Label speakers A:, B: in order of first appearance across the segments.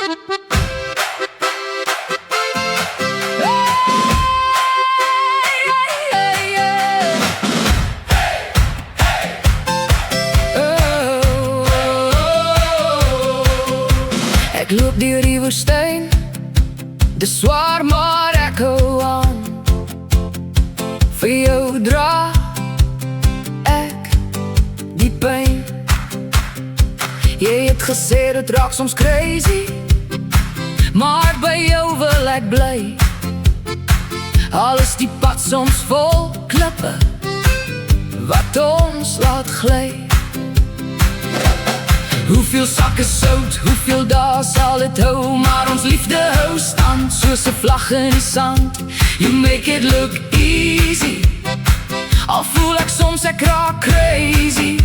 A: Ek loop deur die woestyn, dis swaar maar ek hou aan. Vir jou dra ek die pyn. Jy het gesê dit raak soms crazy, maar by jou wil ek bly. Al is die pad soms vol klippe wat ons laat gly. Hoeveel sakke sout, hoeveel dae sal het hou, maar ons liefde hou stand soos 'n vlag in die sand. You make it look easy, al voel ek soms ek raak crazy.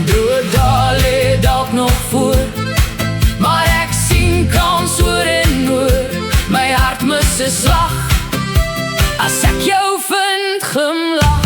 A: Dood dae lê dalk nog voor, maar ek sien kans oor en oor. My hart mis 'n slag as ek jou vind glimlag.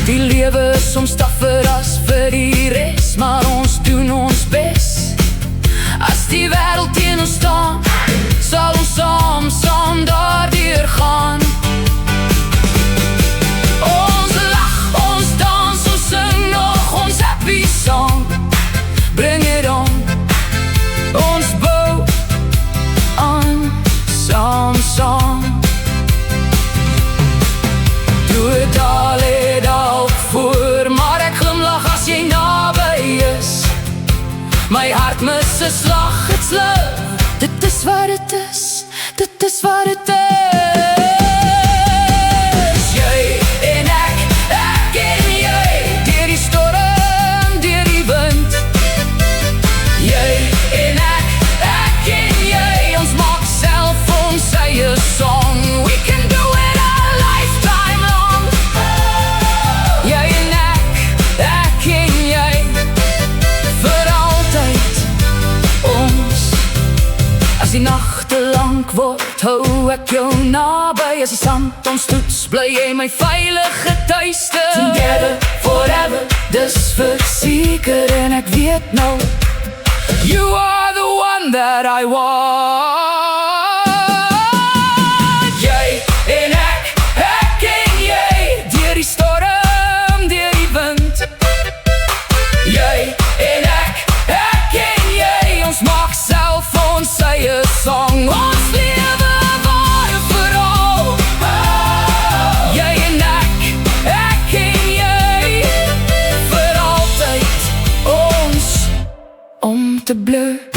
A: Die lewe is soms taffer as vir die res, maar ons doen ons bes. As die wêreld teen ons staan, sal ons saam daardeur gaan. Ons lag, ons dans, ons sing nog ons happy song. Bring it on, ons bou aan saam. Doe het al het al voor, maar ek glimlach as jy naby is. My hart mis 'n slag, it's love. Dit is wat het is, dit is wat het is. Jy en ek en jy, deur die storm, deur die wind. Jy en ek en jy, ons maak self ons eie song. We can do it a lifetime long. Jy en ek en jy, vir altyd ons. As die nagte lank word, hou ek jou naby. As die sand ons toets, bly jy my veilige tuiste. Together, forever, dis verseker en ek weet nou, you are the one that I want. Jy en ek en jy, deur die storm, deur die wind. Jy en ek en jy, ons maak self ons eie song. Ons lewe waar vir al. Jy en ek en jy, vir altyd ons om te bleu.